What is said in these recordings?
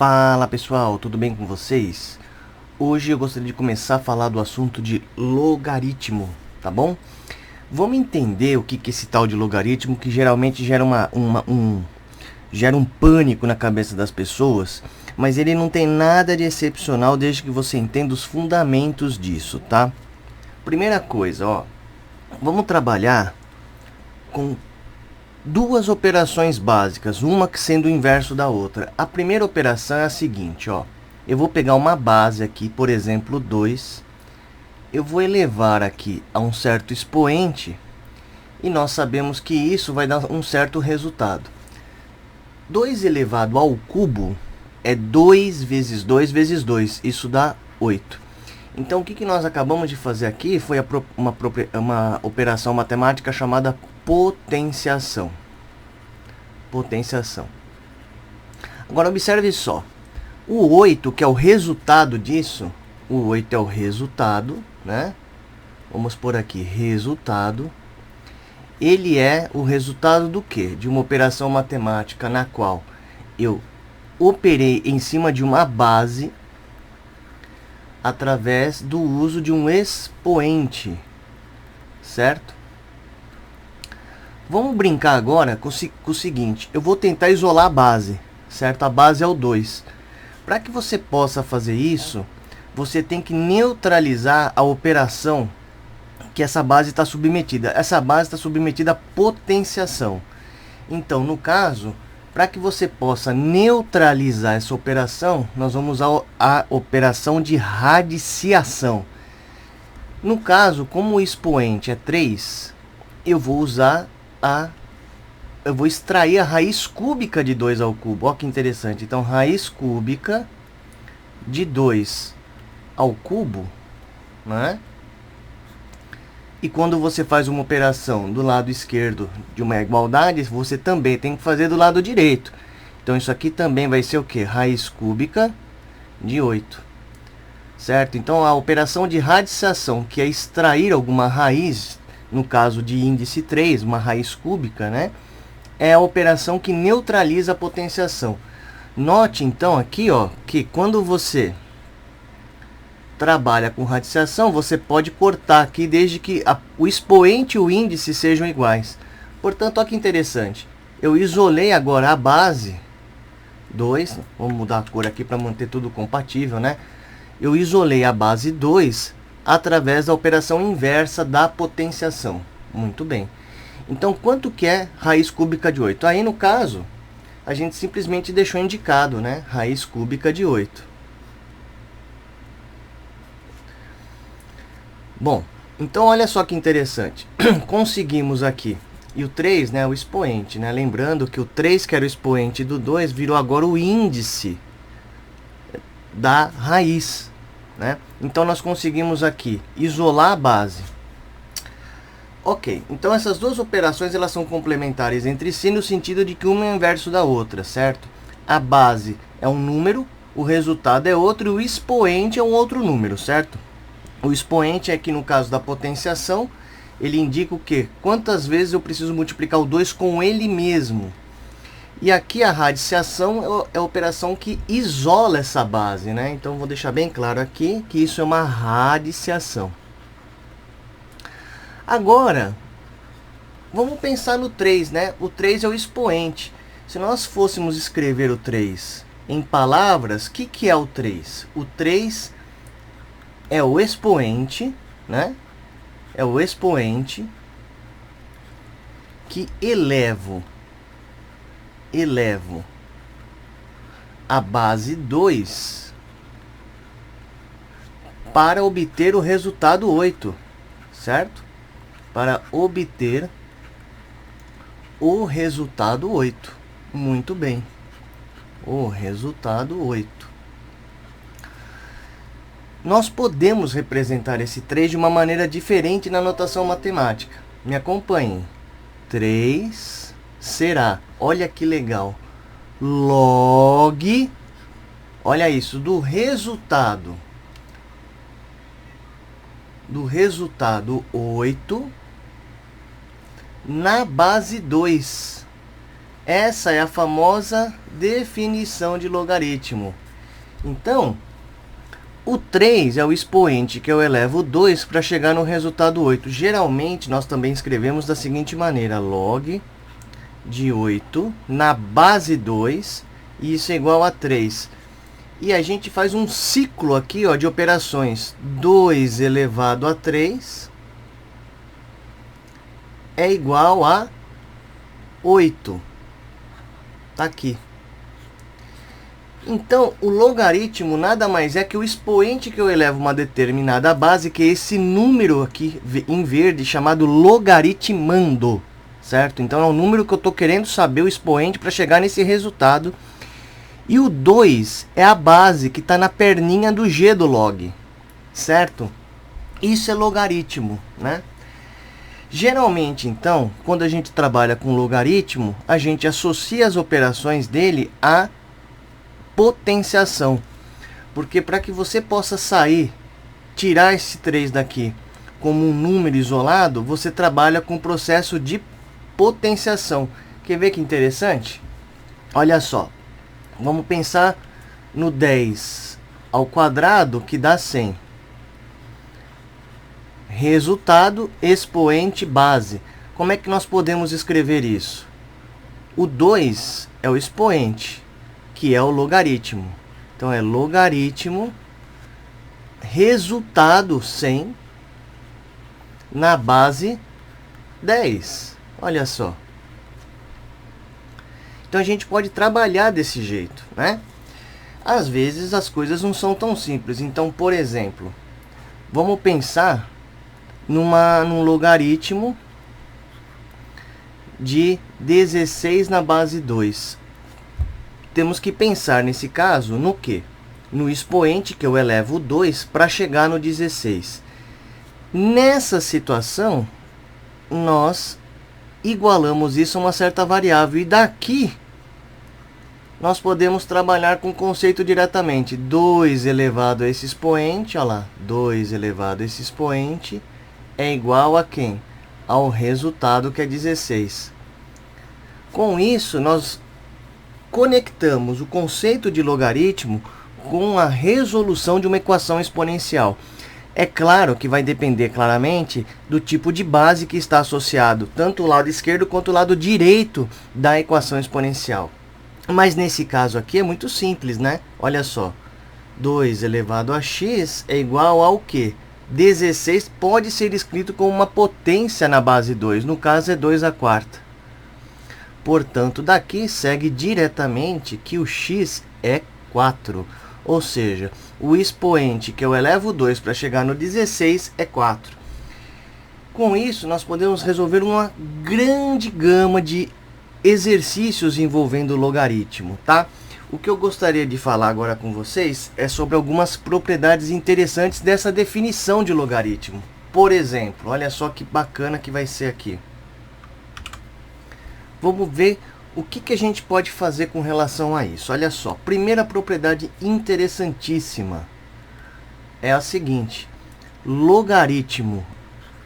Fala pessoal, tudo bem com vocês? Hoje eu gostaria de começar a falar do assunto de logaritmo, tá bom? Vamos entender o que é esse tal de logaritmo que geralmente gera gera um pânico na cabeça das pessoas, mas ele não tem nada de excepcional desde que você entenda os fundamentos disso, tá? Primeira coisa, ó, vamos trabalhar com duas operações básicas, uma sendo o inverso da outra. A primeira operação é a seguinte, ó. Eu vou pegar uma base aqui, por exemplo, 2. Eu vou elevar aqui a um certo expoente e nós sabemos que isso vai dar um certo resultado. 2 elevado ao cubo é 2 vezes 2 vezes 2. Isso dá 8. Então, o que nós acabamos de fazer aqui foi uma operação matemática chamada potenciação. Potenciação. Agora, observe só. O 8, que é o resultado disso, o 8 é o resultado, né? Vamos por aqui, resultado. Ele é o resultado do quê? De uma operação matemática na qual eu operei em cima de uma base através do uso de um expoente, certo? Vamos brincar agora com o seguinte, eu vou tentar isolar a base, certo? A base é o 2. Para que você possa fazer isso, você tem que neutralizar a operação que essa base está submetida. Essa base está submetida à potenciação. Então, no caso, para que você possa neutralizar essa operação, nós vamos usar a operação de radiciação. No caso, como o expoente é 3, eu vou extrair a raiz cúbica de 2 ao cubo. Olha que interessante. Então, raiz cúbica de 2 ao cubo, né? E quando você faz uma operação do lado esquerdo de uma igualdade, você também tem que fazer do lado direito. Então, isso aqui também vai ser o quê? Raiz cúbica de 8. Certo? Então, a operação de radiciação, que é extrair alguma raiz, no caso de índice 3, uma raiz cúbica, né? É a operação que neutraliza a potenciação. Note, então, aqui, ó, que quando você trabalha com radiciação, você pode cortar aqui desde que o expoente e o índice sejam iguais. Portanto, olha que interessante. Eu isolei agora a base 2. Vamos mudar a cor aqui para manter tudo compatível, né? Eu isolei a base 2 através da operação inversa da potenciação. Muito bem. Então, quanto que é raiz cúbica de 8? Aí, no caso, a gente simplesmente deixou indicado, né? Raiz cúbica de 8. Bom, então olha só que interessante. Conseguimos aqui. E o 3, né, o expoente, né? Lembrando que o 3, que era o expoente do 2, virou agora o índice da raiz, né? Então, nós conseguimos aqui isolar a base. Ok, então essas duas operações elas são complementares entre si no sentido de que uma é o inverso da outra, certo? A base é um número, o resultado é outro e o expoente é um outro número, certo? O expoente é que no caso da potenciação, ele indica o quê? Quantas vezes eu preciso multiplicar o 2 com ele mesmo. E aqui a radiciação é a operação que isola essa base, né? Então, vou deixar bem claro aqui que isso é uma radiciação. Agora, vamos pensar no 3, né? O 3 é o expoente. Se nós fôssemos escrever o 3 em palavras, o que é o 3? O 3 é o expoente, né? É o expoente que elevo a base 2 para obter o resultado 8, certo? Para obter o resultado 8. Muito bem. O resultado 8. Nós podemos representar esse 3 de uma maneira diferente na notação matemática. Me acompanhem. 3 será, olha que legal, log, olha isso, do resultado 8 na base 2. Essa é a famosa definição de logaritmo. Então, o 3 é o expoente que eu elevo 2 para chegar no resultado 8. Geralmente, nós também escrevemos da seguinte maneira: log de 8 na base 2, e isso é igual a 3. E a gente faz um ciclo aqui, ó, de operações. 2 elevado a 3 é igual a 8. Tá aqui. Então, o logaritmo nada mais é que o expoente que eu elevo uma determinada base, que é esse número aqui em verde, chamado logaritmando, certo? Então, é o número que eu estou querendo saber o expoente para chegar nesse resultado. E o 2 é a base que está na perninha do g do log, certo? Isso é logaritmo, né? Geralmente, então, quando a gente trabalha com logaritmo, a gente associa as operações dele a potenciação. Porque para que você possa tirar esse 3 daqui como um número isolado, você trabalha com o processo de potenciação. Quer ver que interessante? Olha só. Vamos pensar no 10 ao quadrado, que dá 100. Resultado, expoente, base. Como é que nós podemos escrever isso? O 2 é o expoente, que é o logaritmo. Então, é logaritmo, resultado 100, na base 10. Olha só. Então, a gente pode trabalhar desse jeito, né? Às vezes, as coisas não são tão simples. Então, por exemplo, vamos pensar num logaritmo de 16 na base 2. Temos que pensar, nesse caso, no quê? No expoente, que eu elevo 2 para chegar no 16. Nessa situação, nós igualamos isso a uma certa variável. E daqui, nós podemos trabalhar com o conceito diretamente. 2 elevado a esse expoente, olha lá, 2 elevado a esse expoente é igual a quem? Ao resultado, que é 16. Com isso, nós conectamos o conceito de logaritmo com a resolução de uma equação exponencial. É claro que vai depender claramente do tipo de base que está associado, tanto o lado esquerdo quanto o lado direito da equação exponencial. Mas nesse caso aqui é muito simples, né? Olha só, 2 elevado a x é igual ao quê? 16 pode ser escrito como uma potência na base 2, no caso é 2 à quarta. Portanto, daqui segue diretamente que o x é 4. Ou seja, o expoente que eu elevo 2 para chegar no 16 é 4. Com isso, nós podemos resolver uma grande gama de exercícios envolvendo logaritmo, tá? O que eu gostaria de falar agora com vocês é sobre algumas propriedades interessantes dessa definição de logaritmo. Por exemplo, olha só que bacana que vai ser aqui. Vamos ver o que a gente pode fazer com relação a isso. Olha só, primeira propriedade interessantíssima é a seguinte: logaritmo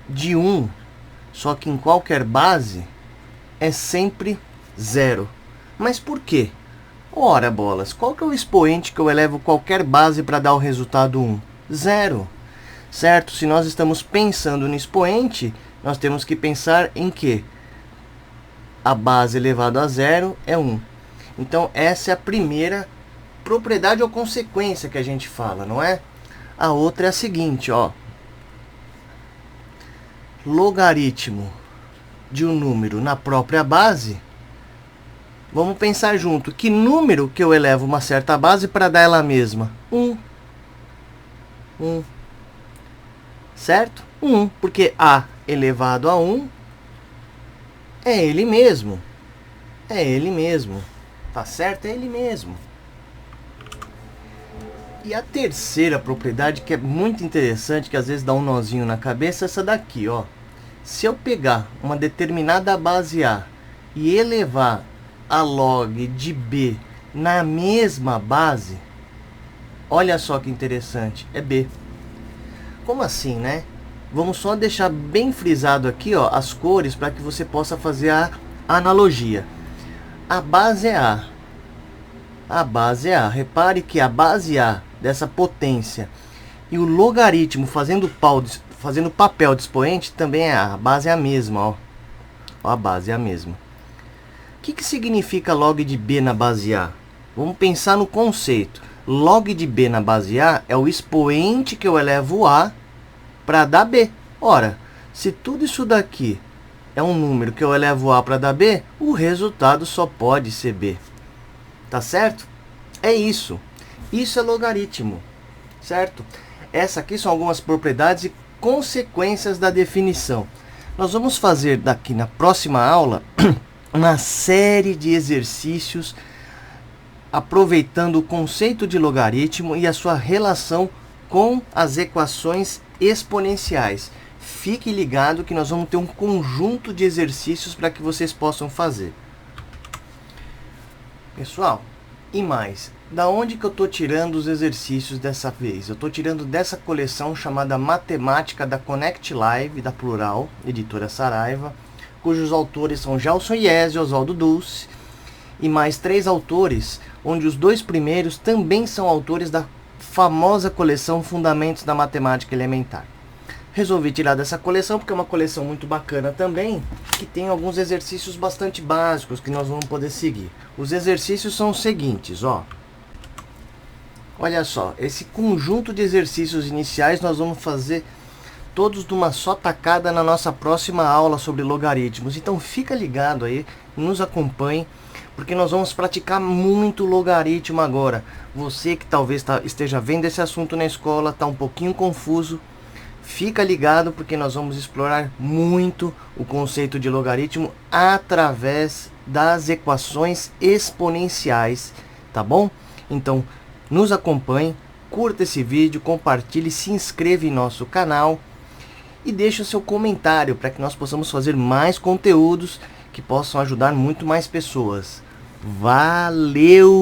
de 1, só que em qualquer base, é sempre 0. Mas por quê? Ora, bolas, qual que é o expoente que eu elevo qualquer base para dar o resultado 1? 0. Certo? Se nós estamos pensando no expoente, nós temos que pensar em quê? A base elevado a 0 é 1. Então, essa é a primeira propriedade ou consequência que a gente fala, não é? A outra é a seguinte, ó. Logaritmo de um número na própria base. Vamos pensar junto. Que número que eu elevo uma certa base para dar ela mesma? 1. 1. Certo? 1, porque a elevado a 1 é ele mesmo. É ele mesmo. Tá certo? É ele mesmo. E a terceira propriedade, que é muito interessante, que às vezes dá um nozinho na cabeça, é essa daqui, ó. Se eu pegar uma determinada base A e elevar a log de B na mesma base, olha só que interessante, é B. Como assim, né? Vamos só deixar bem frisado aqui, ó, as cores para que você possa fazer a analogia. A base é A. A base é A. Repare que a base A dessa potência e o logaritmo fazendo papel de expoente também é A. A base é a mesma, ó. A base é a mesma. O que significa log de B na base A? Vamos pensar no conceito. Log de B na base A é o expoente que eu elevo A para dar B. Ora, se tudo isso daqui é um número que eu elevo A para dar B, o resultado só pode ser B. Tá certo? É isso. Isso é logaritmo, certo? Essas aqui são algumas propriedades e consequências da definição. Nós vamos fazer daqui na próxima aula uma série de exercícios aproveitando o conceito de logaritmo e a sua relação com as equações exponenciais. Fique ligado que nós vamos ter um conjunto de exercícios para que vocês possam fazer. Pessoal, e mais, da onde que eu estou tirando os exercícios dessa vez? Eu estou tirando dessa coleção chamada Matemática da Connect Live, da Plural, editora Saraiva, cujos autores são Gelson Ies e Oswaldo Dulce, e mais 3 autores, onde os 2 primeiros também são autores da famosa coleção Fundamentos da Matemática Elementar. Resolvi tirar dessa coleção porque é uma coleção muito bacana também, que tem alguns exercícios bastante básicos que nós vamos poder seguir. Os exercícios são os seguintes, ó. Olha só, esse conjunto de exercícios iniciais nós vamos fazer todos de uma só tacada na nossa próxima aula sobre logaritmos. Então fica ligado aí, nos acompanhe, porque nós vamos praticar muito logaritmo agora. Você que talvez esteja vendo esse assunto na escola, está um pouquinho confuso, fica ligado porque nós vamos explorar muito o conceito de logaritmo através das equações exponenciais, tá bom? Então, nos acompanhe, curta esse vídeo, compartilhe, se inscreva em nosso canal e deixe o seu comentário para que nós possamos fazer mais conteúdos que possam ajudar muito mais pessoas. Valeu!